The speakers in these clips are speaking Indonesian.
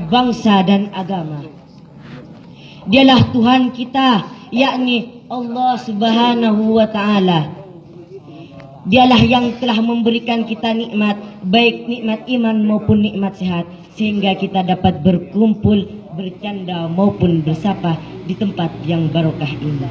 bangsa dan agama. Dialah Tuhan kita, yakni Allah Subhanahu wa Ta'ala. Dialah yang telah memberikan kita nikmat, baik nikmat iman maupun nikmat sehat, sehingga kita dapat berkumpul, bercanda maupun bersapa di tempat yang barokah ini.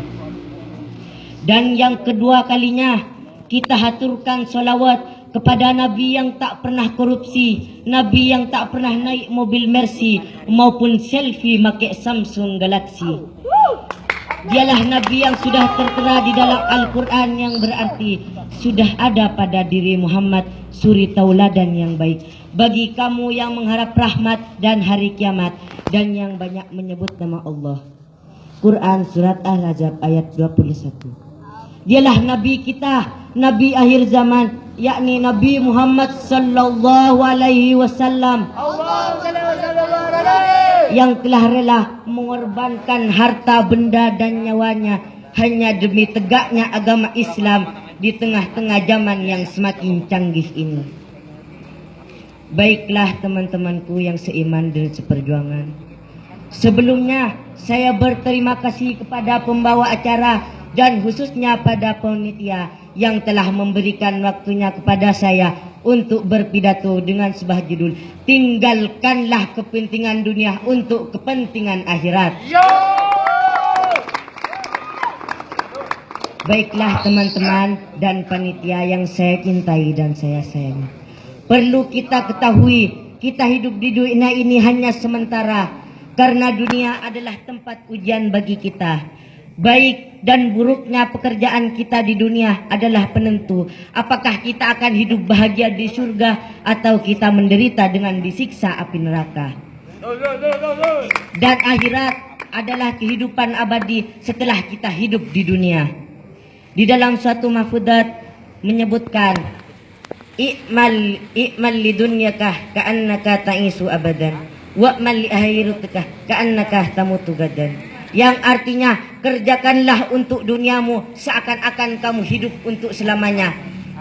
Dan yang kedua kalinya, kita haturkan sholawat kepada Nabi yang tak pernah korupsi, Nabi yang tak pernah naik mobil Mercy maupun selfie pakai Samsung Galaxy. Dialah Nabi yang sudah tertera di dalam Al-Quran, yang berarti sudah ada pada diri Muhammad suri tauladan yang baik bagi kamu yang mengharap rahmat dan hari kiamat dan yang banyak menyebut nama Allah. Quran surat Al-Ahzab ayat 21. Dialah Nabi kita, Nabi akhir zaman, yakni Nabi Muhammad sallallahu alaihi wasallam, yang telah rela mengorbankan harta benda dan nyawanya hanya demi tegaknya agama Islam di tengah-tengah zaman yang semakin canggih ini. Baiklah teman-temanku yang seiman dan seperjuangan, sebelumnya saya berterima kasih kepada pembawa acara dan khususnya pada panitia yang telah memberikan waktunya kepada saya untuk berpidato dengan sebuah judul "Tinggalkanlah kepentingan dunia untuk kepentingan akhirat". Baiklah teman-teman dan panitia yang saya cintai dan saya sayangi, perlu kita ketahui, kita hidup di dunia ini hanya sementara, karena dunia adalah tempat ujian bagi kita. Baik dan buruknya pekerjaan kita di dunia adalah penentu apakah kita akan hidup bahagia di surga atau kita menderita dengan disiksa api neraka. Dan akhirat adalah kehidupan abadi setelah kita hidup di dunia. Di dalam suatu mahfudzat menyebutkan, i'mal lidunyaka ka'annaka ta'isu abadan wa'mal li akhiratika ka'annaka tamutu gadan. Yang artinya, kerjakanlah untuk duniamu seakan-akan kamu hidup untuk selamanya,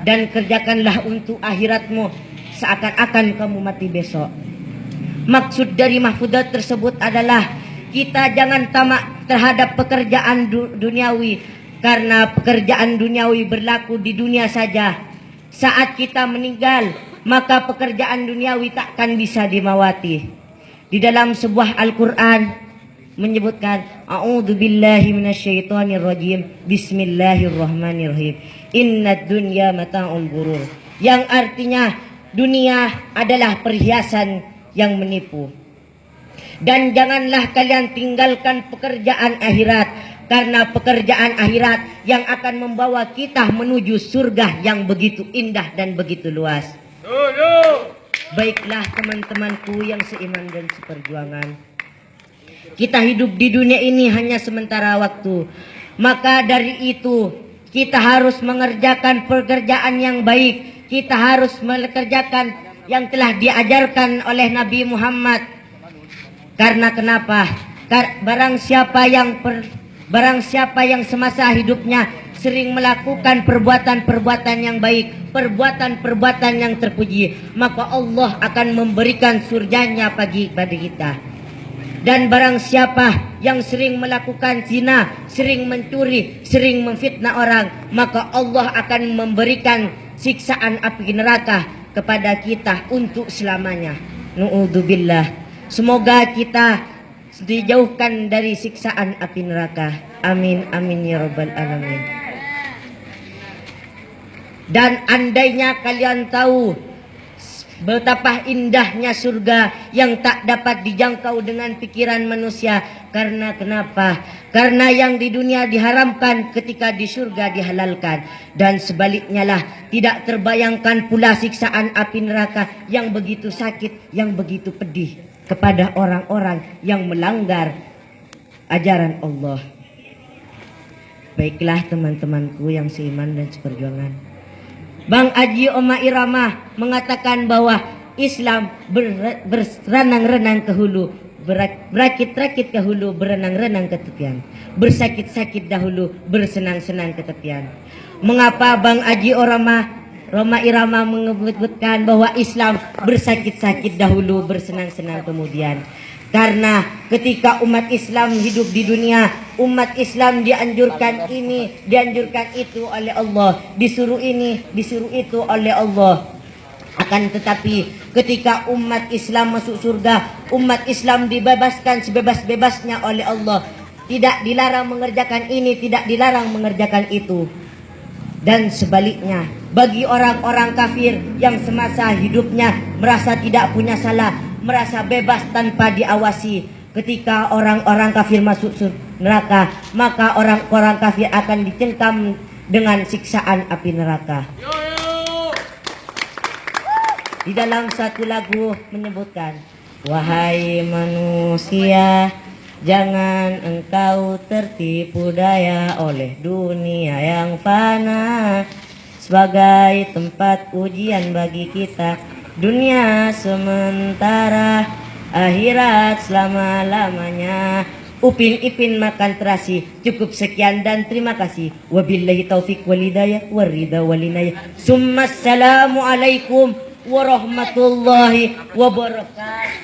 dan kerjakanlah untuk akhiratmu seakan-akan kamu mati besok. Maksud dari mahfudzat tersebut adalah kita jangan tamak terhadap pekerjaan duniawi, karena pekerjaan duniawi berlaku di dunia saja. Saat kita meninggal, maka pekerjaan duniawi takkan bisa dimawati. Di dalam sebuah Al-Quran menyebutkan, a'udzubillahi minasyaitonirrajim, bismillahirrahmanirrahim, innad dunya mata'ul ghurur. Yang artinya, dunia adalah perhiasan yang menipu. Dan janganlah kalian tinggalkan pekerjaan akhirat, karena pekerjaan akhirat yang akan membawa kita menuju surga yang begitu indah dan begitu luas. Baiklah teman-temanku yang seiman dan seperjuangan, kita hidup di dunia ini hanya sementara waktu. Maka dari itu kita harus mengerjakan pekerjaan yang baik. Kita harus mengerjakan yang telah diajarkan oleh Nabi Muhammad. Karena kenapa? Barang siapa yang semasa hidupnya sering melakukan perbuatan-perbuatan yang baik, perbuatan-perbuatan yang terpuji, maka Allah akan memberikan surganya bagi kita. Dan barang siapa yang sering melakukan zina, sering mencuri, sering memfitnah orang, maka Allah akan memberikan siksaan api neraka kepada kita untuk selamanya. Nu'udzubillah. Semoga kita dijauhkan dari siksaan api neraka. Amin amin ya rabbal alamin. Dan andainya kalian tahu betapa indahnya surga yang tak dapat dijangkau dengan pikiran manusia. Karena kenapa? Karena yang di dunia diharamkan, ketika di surga dihalalkan. Dan sebaliknya lah, tidak terbayangkan pula siksaan api neraka yang begitu sakit, yang begitu pedih kepada orang-orang yang melanggar ajaran Allah. Baiklah teman-temanku yang seiman dan seperjuangan, Bang Aji Oma Irama mengatakan bahwa Islam berenang-renang ke hulu, berakit-rakit ke hulu, berenang-renang ke tepian, bersakit-sakit dahulu, bersenang-senang ke tepian. Mengapa Bang Aji Roma Irama menyebutkan bahwa Islam bersakit-sakit dahulu, bersenang-senang kemudian. Karena ketika umat Islam hidup di dunia, umat Islam dianjurkan ini, dianjurkan itu oleh Allah, disuruh ini, disuruh itu oleh Allah. Akan tetapi ketika umat Islam masuk surga, umat Islam dibebaskan sebebas-bebasnya oleh Allah. Tidak dilarang mengerjakan ini, tidak dilarang mengerjakan itu. Dan sebaliknya, bagi orang-orang kafir yang semasa hidupnya merasa tidak punya salah, merasa bebas tanpa diawasi, ketika orang-orang kafir masuk neraka, maka orang-orang kafir akan dicengkam dengan siksaan api neraka. Di dalam satu lagu menyebutkan, wahai manusia, jangan engkau tertipu daya oleh dunia yang fana, sebagai tempat ujian bagi kita. Dunia sementara, akhirat selama-lamanya. Upin Ipin makan terasi. Cukup sekian dan terima kasih. Wabillahi taufik walhidayah warida walinayah. Summa assalamualaikum warahmatullahi wabarakatuh.